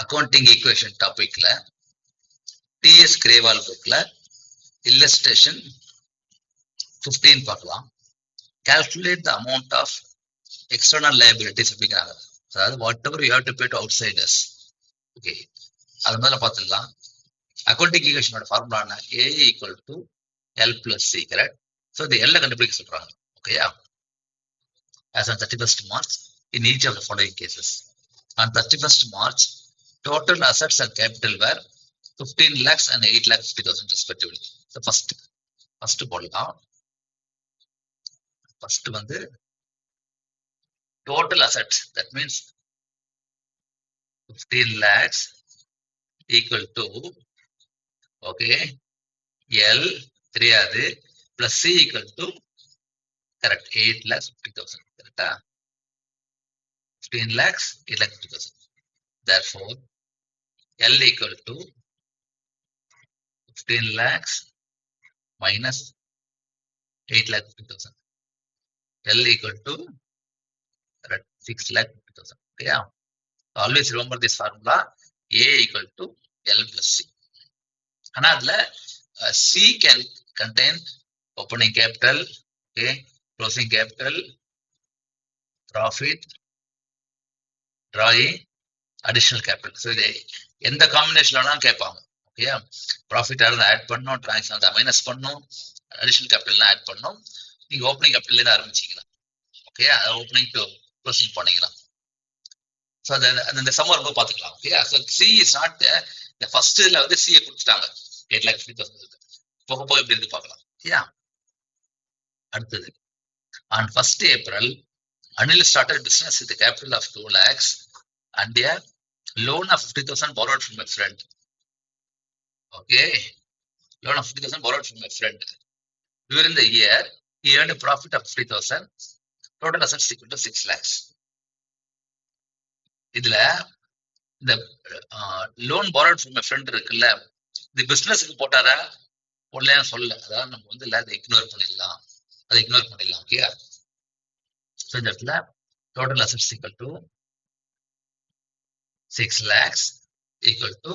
accounting equation topicல TS Grewal bookல illustration 15 பார்க்கலாம். Calculate the amount of external liabilities அப்படிங்கிறாங்க. அதாவது whatever you have to pay to outsiders. Okay, அது முதல்ல பார்த்துக்கலாம். Accounting ஈக்குவேஷனோட formula A equal to L plus C, correct? So இந்த L கண்டுபிடிக்க சொல்றாங்க. ஓகேயா? As on 31st March in each of the following cases. On 31st March, total assets and capital were 15 lakhs and 8,50,000 respectively. So first போடலாம். First வந்து total assets, that means 15 lakhs equal to, okay, L தெரியாது plus C equal to, correct, 8,50,000, correct? 15 lakhs, 8,50,000. Therefore, L equal to 15 lakhs minus 8,50,000. L equal to 6,50,000. Okay, so always remember this formula. A equal to L plus C. Another C can contain opening capital, okay, closing capital, profit, drawing, additional capital. So எந்த காம்பினேஷன்லாம் கேட்பாங்க. Okay, profit add பண்ணணும், transaction minus பண்ணணும், additional capital add பண்ணணும். நீங்க opening capital இருந்து ஆரம்பிச்சீங்கன்னா, okay, opening to closing பண்ணீங்கன்னா, so அந்த summer ரொம்ப பார்த்துக்கலாம். Okay, so C is not இந்த ஃபர்ஸ்ட் இதில் வந்து சியை கொடுத்துட்டாங்க 8,50,000. போக போக எப்படி இருந்து பார்க்கலாம். ஓகே, அடுத்தது on 1st April, Anil started business with a capital of 2 lakhs and a loan of 50,000 borrowed from a friend. Okay, loan of 50,000 borrowed from a friend. During the year, he earned a profit of 50,000. Total assets equal to 6 lakhs. இதுல இந்த loan borrowed from a friend இருக்குல்ல, இது பிசினஸ்க்கு போட்டாரா போடலன்னு சொல்ல, அதாவது நம்ம வந்து இல்லை அதை இக்னோர் பண்ணிடலாம். ஓகே, ஸோ இந்த இடத்துல total assets equal to 6 lakhs equal to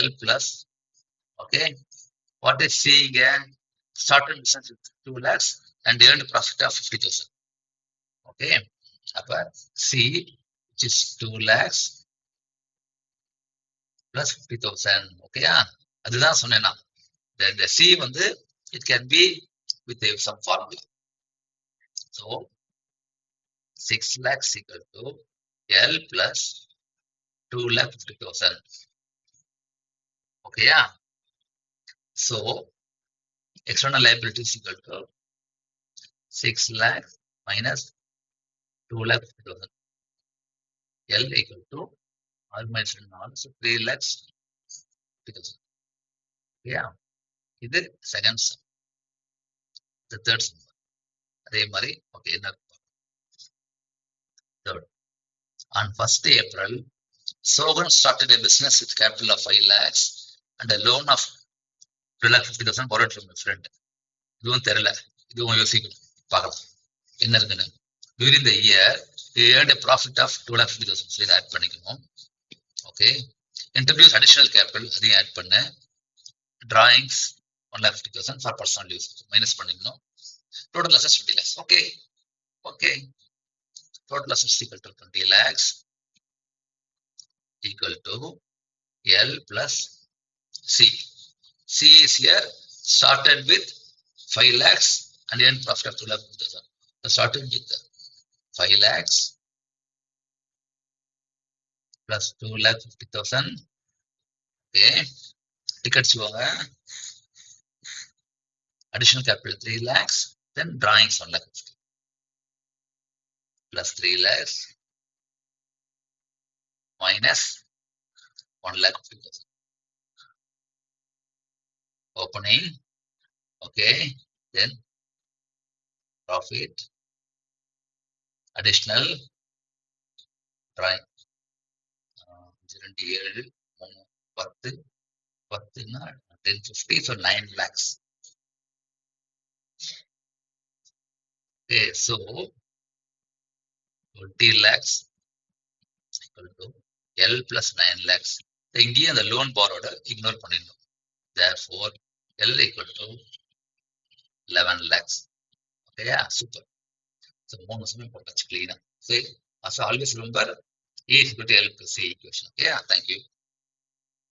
L plus, okay, what is C again? Started business with 2 lakhs and earned profit of 50,000. Okay, அப்ப C which is 2 lakhs plus 50,000. Okay, அதுதான் சொன்னேன்னா the C வந்து it can be with some formula. So 6 lakhs equal to L plus 2,50,000. Okay, so external liabilities equal to 6 lakhs minus 2,50,000. L equal to almost 3,50,000. Yeah, இது second sum. The third sum அதே மாதிரி. Okay, என்ன third. On 1st April, Sogan started a business with capital of 5 lakhs and a loan of 2,50,000 borrowed from a friend. இதுவும் தெரியல, இதுவும் யோசிக்கணும், பார்க்கலாம் என்ன இருக்குன்னு. During the year, he earned a profit of 2,50,000. So இதை ஆட் பண்ணிக்கணும். ஓகே, introduce additional capital, அதையும் ஆட் பண்ண. Drawings 1,50,000 for personal use, minus பண்ணிக்கணும். Total assets 20 lakhs. Okay, total assets equal to 20 lakhs equal to L plus C. C is here started with 5 lakhs and earned profit of 2,50,000. So started with 5 lakhs plus 2,50,000. Okay, tickets போங்க. Additional capital 3 lakhs, then drawings 1,50,000 plus 3 lakhs minus 1,50,000. Opening, okay, then profit, additional, drawing 2 7 10 1050, so 9 lakhs. Okay, so 20 lakhs equal to L plus 9 lakhs. இங்கேயும் அந்த loan borrowed ignore பண்ணிடணும். Therefore, L equal to 11 lakhs. Okay, yeah, super. So, மூணு சமயம் போட்டாச்சு clean. So, always remember E is equal to L plus C equation. Okay, yeah, thank you.